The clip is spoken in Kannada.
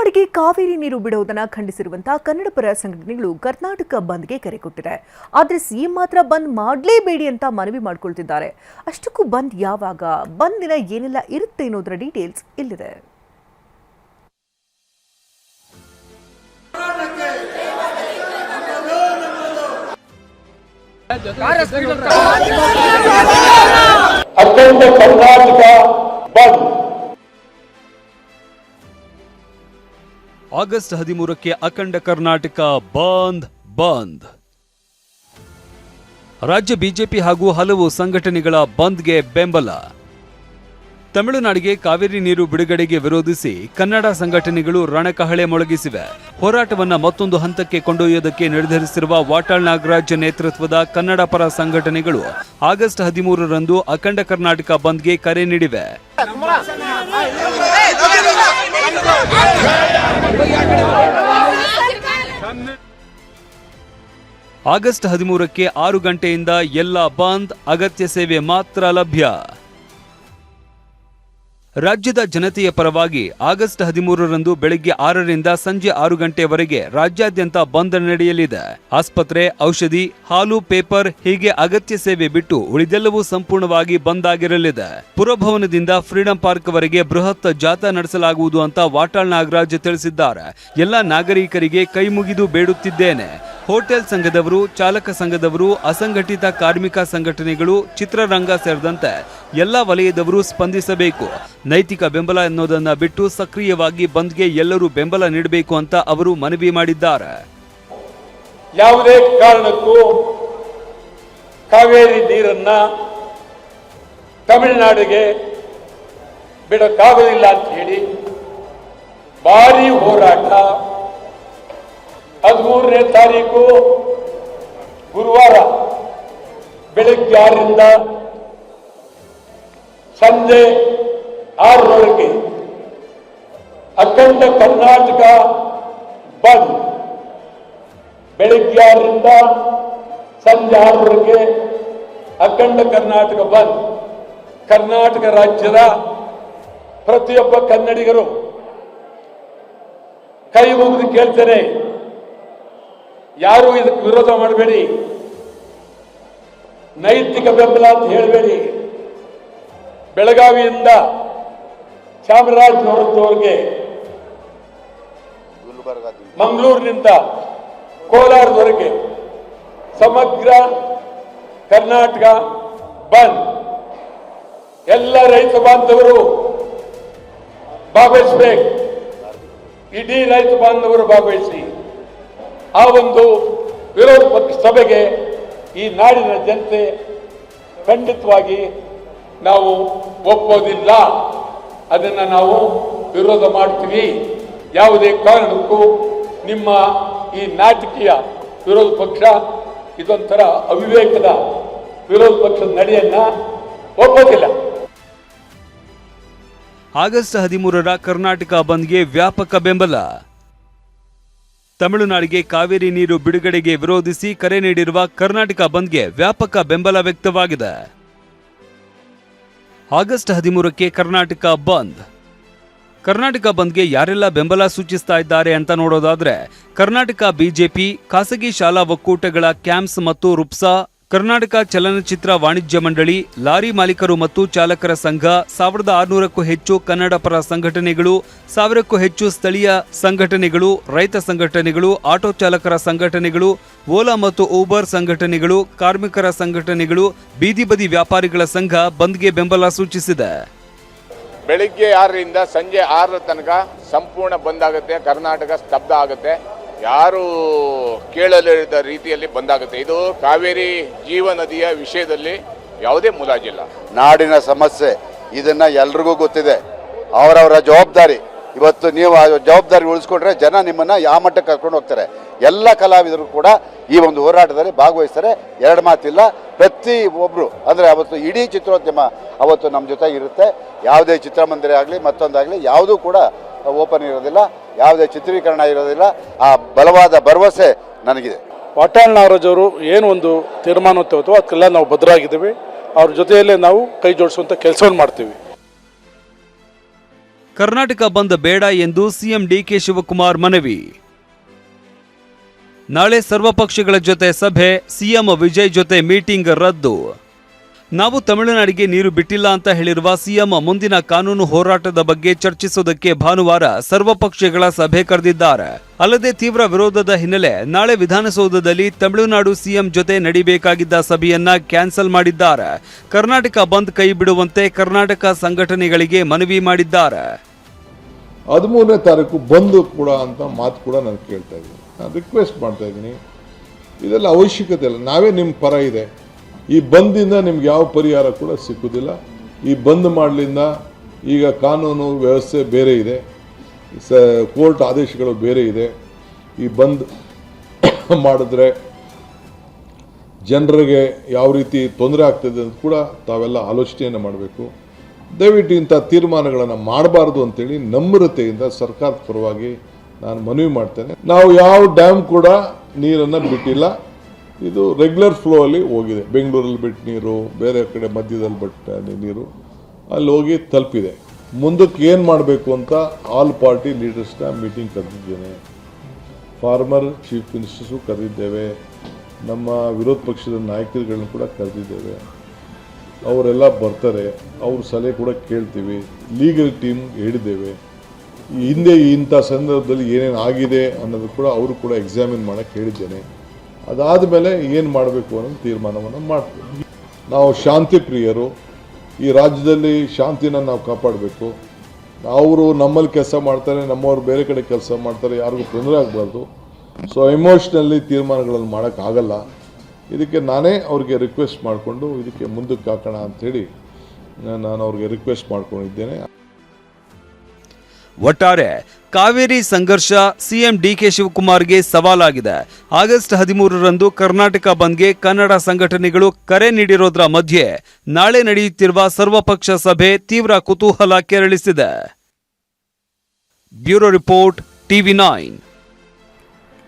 ತಮಿಳುನಾಡಿಗೆ ಕಾವೇರಿ ನೀರು ಬಿಡುವುದನ್ನು ಖಂಡಿಸಿರುವಂತಹ ಕನ್ನಡಪರ ಸಂಘಟನೆಗಳು ಕರ್ನಾಟಕ ಬಂದ್ಗೆ ಕರೆ ಕೊಟ್ಟಿದೆ. ಆದರೆ ಸಿಎಂ ಮಾತ್ರ ಬಂದ್ ಮಾಡಲೇಬೇಡಿ ಅಂತ ಮನವಿ ಮಾಡಿಕೊಳ್ತಿದ್ದಾರೆ. ಅಷ್ಟಕ್ಕೂ ಬಂದ್ ಯಾವಾಗ, ಬಂದಿನ ಏನೆಲ್ಲ ಇರುತ್ತೆ ಅನ್ನೋದರ ಡೀಟೇಲ್ಸ್ ಇಲ್ಲಿದೆ. ಅಖಂಡ ಕರ್ನಾಟಕ ಬಂದ್ ಆಗಸ್ಟ್ 13ಕ್ಕೆ ಅಖಂಡ ಕರ್ನಾಟಕ ಬಂದ್. ರಾಜ್ಯ ಬಿಜೆಪಿ ಹಾಗೂ ಹಲವು ಸಂಘಟನೆಗಳ ಬಂದ್ಗೆ ಬೆಂಬಲ. ತಮಿಳುನಾಡಿಗೆ ಕಾವೇರಿ ನೀರು ಬಿಡುಗಡೆಗೆ ವಿರೋಧಿಸಿ ಕನ್ನಡ ಸಂಘಟನೆಗಳು ರಣಕಹಳೆ ಮೊಳಗಿಸಿವೆ. ಹೋರಾಟವನ್ನ ಮತ್ತೊಂದು ಹಂತಕ್ಕೆ ಕೊಂಡೊಯ್ಯೋದಕ್ಕೆ ನಿರ್ಧರಿಸಿರುವ ವಾಟಾಳ್ ನಾಗರಾಜ್ ನೇತೃತ್ವದ ಕನ್ನಡ ಪರ ಸಂಘಟನೆಗಳು ಆಗಸ್ಟ್ 13ರಂದು ಅಖಂಡ ಕರ್ನಾಟಕ ಬಂದ್ಗೆ ಕರೆ ನೀಡಿವೆ. ಆಗಸ್ಟ್ 13ಕ್ಕೆ 6 ಗಂಟೆಯಿಂದ ಎಲ್ಲ ಬಂದ್, ಅಗತ್ಯ ಸೇವೆ ಮಾತ್ರ ಲಭ್ಯ. ರಾಜ್ಯದ ಜನತೆಯ ಪರವಾಗಿ ಆಗಸ್ಟ್ 13ರಂದು ಬೆಳಗ್ಗೆ 6ರಿಂದ ಸಂಜೆ 6 ಗಂಟೆವರೆಗೆ ರಾಜ್ಯಾದ್ಯಂತ ಬಂದ್ ನಡೆಯಲಿದೆ. ಆಸ್ಪತ್ರೆ, ಔಷಧಿ, ಹಾಲು, ಪೇಪರ್ ಹೀಗೆ ಅಗತ್ಯ ಸೇವೆ ಬಿಟ್ಟು ಉಳಿದೆಲ್ಲವೂ ಸಂಪೂರ್ಣವಾಗಿ ಬಂದ್ ಆಗಿರಲಿದೆ. ಪುರಭವನದಿಂದ ಫ್ರೀಡಂ ಪಾರ್ಕ್ ವರೆಗೆ ಬೃಹತ್ ಜಾಥಾ ನಡೆಸಲಾಗುವುದು ಅಂತ ವಾಟಾಳ್ ನಾಗರಾಜ್ ತಿಳಿಸಿದ್ದಾರೆ. ಎಲ್ಲ ನಾಗರಿಕರಿಗೆ ಕೈ ಮುಗಿದು ಬೇಡುತ್ತಿದ್ದೇನೆ. ಹೋಟೆಲ್ ಸಂಘದವರು, ಚಾಲಕ ಸಂಘದವರು, ಅಸಂಘಟಿತ ಕಾರ್ಮಿಕ ಸಂಘಟನೆಗಳು, ಚಿತ್ರರಂಗ ಸೇರಿದಂತೆ ಎಲ್ಲ ವಲಯದವರು ಸ್ಪಂದಿಸಬೇಕು. ನೈತಿಕ ಬೆಂಬಲ ಎನ್ನುವುದನ್ನು ಬಿಟ್ಟು ಸಕ್ರಿಯವಾಗಿ ಬಂದ್ಗೆ ಎಲ್ಲರೂ ಬೆಂಬಲ ನೀಡಬೇಕು ಅಂತ ಅವರು ಮನವಿ ಮಾಡಿದ್ದಾರೆ. ಯಾವುದೇ ಕಾರಣಕ್ಕೂ ಕಾವೇರಿ ನೀರನ್ನ ತಮಿಳುನಾಡಿಗೆ ಬಿಡಕ್ಕಾಗೋದಿಲ್ಲ ಅಂತ ಹೇಳಿ ಭಾರಿ ಹೋರಾಟ 13ನೇ ತಾರೀಕು ಗುರುವಾರ ಬೆಳಗ್ಗೆ 6ರಿಂದ ಸಂಜೆ 6ರವರೆಗೆ ಅಖಂಡ ಕರ್ನಾಟಕ ಬಂದ್. ಬೆಳಗ್ಗೆ 6ರಿಂದ ಸಂಜೆ 6ರವರೆಗೆ ಅಖಂಡ ಕರ್ನಾಟಕ ಬಂದ್. ಕರ್ನಾಟಕ ರಾಜ್ಯದ ಪ್ರತಿಯೊಬ್ಬ ಕನ್ನಡಿಗರು ಕೈ ಮುಗಿದು ಕೇಳ್ತಾರೆ, ಯಾರು ಇದಕ್ಕೆ ವಿರೋಧ ಮಾಡಬೇಡಿ, ನೈತಿಕ ಬೆಂಬಲ ಅಂತ ಹೇಳಬೇಡಿ. ಬೆಳಗಾವಿಯಿಂದ ಚಾಮರಾಜನಗರದವರೆಗೆ, ಮಂಗಳೂರಿನಿಂದ ಕೋಲಾರದವರೆಗೆ ಸಮಗ್ರ ಕರ್ನಾಟಕ ಬಂದ್. ಎಲ್ಲ ರೈತ ಬಾಂಧವರು ಭಾಗವಹಿಸಬೇಕು. ಇಡೀ ರೈತ ಬಾಂಧವರು ಭಾಗವಹಿಸಿ ಆ ಒಂದು ವಿರೋಧ ಪಕ್ಷ ಸಭೆಗೆ ಈ ನಾಡಿನ ಜನತೆ ಖಂಡಿತವಾಗಿ ನಾವು ಒಪ್ಪೋದಿಲ್ಲ. ಅದನ್ನು ನಾವು ವಿರೋಧ ಮಾಡ್ತೀವಿ. ಯಾವುದೇ ಕಾರಣಕ್ಕೂ ನಿಮ್ಮ ಈ ನಾಟಕೀಯ ವಿರೋಧ ಪಕ್ಷ, ಇದೊಂಥರ ಅವಿವೇಕದ ವಿರೋಧ ಪಕ್ಷದ ನಡೆಯನ್ನ ಒಪ್ಪೋದಿಲ್ಲ. ಆಗಸ್ಟ್ 13ರ ಕರ್ನಾಟಕ ಬಂದ್ಗೆ ವ್ಯಾಪಕ ಬೆಂಬಲ. ತಮಿಳುನಾಡಿಗೆ ಕಾವೇರಿ ನೀರು ಬಿಡುಗಡೆಗೆ ವಿರೋಧಿಸಿ ಕರೆ ನೀಡಿರುವ ಕರ್ನಾಟಕ ಬಂದ್ಗೆ ವ್ಯಾಪಕ ಬೆಂಬಲ ವ್ಯಕ್ತವಾಗಿದೆ. ಆಗಸ್ಟ್ 13ಕ್ಕೆ ಕರ್ನಾಟಕ ಬಂದ್. ಕರ್ನಾಟಕ ಬಂದ್ಗೆ ಯಾರೆಲ್ಲ ಬೆಂಬಲ ಸೂಚಿಸ್ತಾ ಇದ್ದಾರೆ ಅಂತ ನೋಡೋದಾದ್ರೆ, ಕರ್ನಾಟಕ ಬಿಜೆಪಿ, ಖಾಸಗಿ ಶಾಲಾ ಒಕ್ಕೂಟಗಳ ಕ್ಯಾಂಪ್ಸ್ ಮತ್ತು ರುಪ್ಸಾ, ಕರ್ನಾಟಕ ಚಲನಚಿತ್ರ ವಾಣಿಜ್ಯ ಮಂಡಳಿ, ಲಾರಿ ಮಾಲೀಕರು ಮತ್ತು ಚಾಲಕರ ಸಂಘ, 1600ಕ್ಕೂ ಹೆಚ್ಚು ಕನ್ನಡ ಪರ ಸಂಘಟನೆಗಳು, 1000ಕ್ಕೂ ಹೆಚ್ಚು ಸ್ಥಳೀಯ ಸಂಘಟನೆಗಳು, ರೈತ ಸಂಘಟನೆಗಳು, ಆಟೋ ಚಾಲಕರ ಸಂಘಟನೆಗಳು, ಓಲಾ ಮತ್ತು ಊಬರ್ ಸಂಘಟನೆಗಳು, ಕಾರ್ಮಿಕರ ಸಂಘಟನೆಗಳು, ಬೀದಿ ಬದಿ ವ್ಯಾಪಾರಿಗಳ ಸಂಘ ಬಂದ್ಗೆ ಬೆಂಬಲ ಸೂಚಿಸಿದೆ. ಬೆಳಿಗ್ಗೆ 6ರಿಂದ ಸಂಜೆ 6 ತನಕ ಸಂಪೂರ್ಣ ಬಂದ್ ಆಗುತ್ತೆ. ಕರ್ನಾಟಕ ಸ್ತಬ್ಧ ಆಗುತ್ತೆ. ಯಾರು ಕೇಳಲಿರದ ರೀತಿಯಲ್ಲಿ ಬಂದಾಗುತ್ತೆ. ಇದು ಕಾವೇರಿ ಜೀವ ನದಿಯ ವಿಷಯದಲ್ಲಿ ಯಾವುದೇ ಮುಲಾಜಿಲ್ಲ. ನಾಡಿನ ಸಮಸ್ಯೆ ಇದನ್ನ ಎಲ್ರಿಗೂ ಗೊತ್ತಿದೆ. ಅವರವರ ಜವಾಬ್ದಾರಿ. ಇವತ್ತು ನೀವು ಆ ಜವಾಬ್ದಾರಿ ಉಳಿಸ್ಕೊಂಡ್ರೆ ಜನ ನಿಮ್ಮನ್ನ ಯಾವ ಮಟ್ಟಕ್ಕೆ ಕರ್ಕೊಂಡು ಹೋಗ್ತಾರೆ. ಎಲ್ಲ ಕಲಾವಿದರು ಕೂಡ ಈ ಒಂದು ಹೋರಾಟದಲ್ಲಿ ಭಾಗವಹಿಸ್ತಾರೆ. ಎರಡು ಮಾತಿಲ್ಲ. ಪ್ರತಿ ಒಬ್ರು ಅಂದ್ರೆ ಅವತ್ತು ಇಡೀ ಚಿತ್ರೋದ್ಯಮ ಅವತ್ತು ನಮ್ಮ ಜೊತೆಗೆ ಇರುತ್ತೆ. ಯಾವುದೇ ಚಿತ್ರಮಂದಿರ ಆಗಲಿ ಮತ್ತೊಂದಾಗಲಿ ಯಾವುದೂ ಕೂಡ ಓಪನ್ ಇರೋದಿಲ್ಲ, ಯಾವುದೇ ಚಿತ್ರೀಕರಣ ಇರೋದಿಲ್ಲ. ಆ ಬಲವಾದ ಭರವಸೆ ನನಗಿದೆ. ವಾಟಾಳ್ ನಾಗರಾಜ್ ಅವರು ಏನು ಒಂದು ತೀರ್ಮಾನ ತಗೋತೋ ಅದಕ್ಕೆಲ್ಲ ನಾವು ಬದ್ಧರಾಗಿದ್ದೀವಿ. ಅವ್ರ ಜೊತೆಯಲ್ಲೇ ನಾವು ಕೈ ಜೋಡಿಸುವಂಥ ಕೆಲಸವನ್ನು ಮಾಡ್ತೀವಿ. ಕರ್ನಾಟಕ ಬಂದ್ ಬೇಡ ಎಂದು ಸಿಎಂ ಡಿಕೆ ಶಿವಕುಮಾರ್ ಮನವಿ. ನಾಳೆ ಸರ್ವಪಕ್ಷಗಳ ಜೊತೆ ಸಭೆ, ಸಿಎಂ ವಿಜಯ್ ಜೊತೆ ಮೀಟಿಂಗ್ ರದ್ದು. ನಾವು ತಮಿಳುನಾಡಿಗೆ ನೀರು ಬಿಟ್ಟಿಲ್ಲ ಅಂತ ಹೇಳಿರುವ ಸಿಎಂ ಮುಂದಿನ ಕಾನೂನು ಹೋರಾಟದ ಬಗ್ಗೆ ಚರ್ಚಿಸುವುದಕ್ಕೆ ಭಾನುವಾರ ಸರ್ವಪಕ್ಷಗಳ ಸಭೆ ಕರೆದಿದ್ದಾರೆ. ಅಲ್ಲದೆ ತೀವ್ರ ವಿರೋಧದ ಹಿನ್ನೆಲೆ ನಾಳೆ ವಿಧಾನಸೌಧದಲ್ಲಿ ತಮಿಳುನಾಡು ಸಿಎಂ ಜೊತೆ ನಡೀಬೇಕಾಗಿದ್ದ ಸಭೆಯನ್ನ ಕ್ಯಾನ್ಸಲ್ ಮಾಡಿದ್ದಾರೆ. ಕರ್ನಾಟಕ ಬಂದ್ ಕೈ ಬಿಡುವಂತೆ ಕರ್ನಾಟಕ ಸಂಘಟನೆಗಳಿಗೆ ಮನವಿ ಮಾಡಿದ್ದಾರೆ. 13ನೇ ತಾರೀಕು ಬಂದು ಕೂಡ ಅಂತ ಮಾತು ಕೂಡ ನಾನು ಕೇಳ್ತಾ ಇದ್ದೀನಿ, ನಾನು ರಿಕ್ವೆಸ್ಟ್ ಮಾಡ್ತಾ ಇದ್ದೀನಿ. ಇದೆಲ್ಲ ಅವಶ್ಯಕತೆ ಇಲ್ಲ, ನಾವೇ ನಿಮ್ಮ ಪರ ಇದೆ. ಈ ಬಂದಿಂದ ನಿಮ್ಗೆ ಯಾವ ಪರಿಹಾರ ಕೂಡ ಸಿಕ್ಕುವುದಿಲ್ಲ. ಈ ಬಂದ್ ಮಾಡಲಿಂದ ಈಗ ಕಾನೂನು ವ್ಯವಸ್ಥೆ ಬೇರೆ ಇದೆ, ಕೋರ್ಟ್ ಆದೇಶಗಳು ಬೇರೆ ಇದೆ. ಈ ಬಂದ್ ಮಾಡಿದ್ರೆ ಜನರಿಗೆ ಯಾವ ರೀತಿ ತೊಂದರೆ ಆಗ್ತದೆ ಅಂತ ಕೂಡ ತಾವೆಲ್ಲ ಆಲೋಚನೆಯನ್ನು ಮಾಡಬೇಕು. ದಯವಿಟ್ಟು ಇಂಥ ತೀರ್ಮಾನಗಳನ್ನು ಮಾಡಬಾರ್ದು ಅಂತೇಳಿ ನಮ್ರತೆಯಿಂದ ಸರ್ಕಾರದ ಪರವಾಗಿ ನಾನು ಮನವಿ ಮಾಡ್ತೇನೆ. ನಾವು ಯಾವ ಡ್ಯಾಮ್ ಕೂಡ ನೀರನ್ನು ಬಿಟ್ಟಿಲ್ಲ, ಇದು ರೆಗ್ಯುಲರ್ ಫ್ಲೋ ಅಲ್ಲಿ ಹೋಗಿದೆ. ಬೆಂಗಳೂರಲ್ಲಿ ಬಿಟ್ಟ ನೀರು, ಬೇರೆ ಕಡೆ ಮಧ್ಯದಲ್ಲಿ ಬಿಟ್ಟ ನೀರು ಅಲ್ಲಿ ಹೋಗಿ ತಲುಪಿದೆ. ಮುಂದಕ್ಕೆ ಏನು ಮಾಡಬೇಕು ಅಂತ ಆಲ್ ಪಾರ್ಟಿ ಲೀಡರ್ಸ್ನ ಮೀಟಿಂಗ್ ಕರೆದಿದ್ದೇನೆ. ಫಾರ್ಮರ್ ಚೀಫ್ ಮಿನಿಸ್ಟರ್ಸು ಕರೆದಿದ್ದೇವೆ, ನಮ್ಮ ವಿರೋಧ ಪಕ್ಷದ ನಾಯಕರುಗಳನ್ನ ಕೂಡ ಕರೆದಿದ್ದೇವೆ. ಅವರೆಲ್ಲ ಬರ್ತಾರೆ, ಅವ್ರ ಸಲಹೆ ಕೂಡ ಕೇಳ್ತೀವಿ. ಲೀಗಲ್ ಟೀಮ್ ಹೇಳಿದ್ದೇವೆ. ಹಿಂದೆ ಇಂಥ ಸಂದರ್ಭದಲ್ಲಿ ಏನೇನು ಆಗಿದೆ ಅನ್ನೋದು ಕೂಡ ಅವರು ಕೂಡ ಎಕ್ಸಾಮಿನ್ ಮಾಡೋಕ್ಕೆ ಹೇಳಿದ್ದೇನೆ. ಅದಾದ ಮೇಲೆ ಏನು ಮಾಡಬೇಕು ಅನ್ನೋ ತೀರ್ಮಾನವನ್ನು ಮಾಡ್ತೀವಿ. ನಾವು ಶಾಂತಿ ಪ್ರಿಯರು, ಈ ರಾಜ್ಯದಲ್ಲಿ ಶಾಂತಿನ ನಾವು ಕಾಪಾಡಬೇಕು. ಅವರು ನಮ್ಮಲ್ಲಿ ಕೆಲಸ ಮಾಡ್ತಾರೆ, ನಮ್ಮವ್ರು ಬೇರೆ ಕಡೆ ಕೆಲಸ ಮಾಡ್ತಾರೆ, ಯಾರಿಗೂ ತೊಂದರೆ ಆಗಬಾರ್ದು. ಸೊ ಎಮೋಷ್ನಲ್ಲಿ ತೀರ್ಮಾನಗಳನ್ನು ಮಾಡೋಕ್ಕಾಗಲ್ಲ. ಇದಕ್ಕೆ ನಾನೇ ಅವ್ರಿಗೆ ರಿಕ್ವೆಸ್ಟ್ ಮಾಡಿಕೊಂಡು ಇದಕ್ಕೆ ಮುಂದಕ್ಕೆ ಹಾಕೋಣ ಅಂಥೇಳಿ ನಾನು ಅವ್ರಿಗೆ ರಿಕ್ವೆಸ್ಟ್ ಮಾಡ್ಕೊಂಡಿದ್ದೇನೆ. ಒಟ್ಟಾರೆ ಕಾವೇರಿ ಸಂಘರ್ಷ ಸಿಎಂ ಡಿಕೆ ಶಿವಕುಮಾರ್ಗೆ ಸವಾಲಾಗಿದೆ. ಆಗಸ್ಟ್ 13ರಂದು ಕರ್ನಾಟಕ ಬಂದ್ಗೆ ಕನ್ನಡ ಸಂಘಟನೆಗಳು ಕರೆ ನೀಡಿರೋದ್ರ ಮಧ್ಯೆ ನಾಳೆ ನಡೆಯುತ್ತಿರುವ ಸರ್ವಪಕ್ಷ ಸಭೆ ತೀವ್ರ ಕುತೂಹಲ ಕೆರಳಿಸಿದೆ. Bureau report, TV9.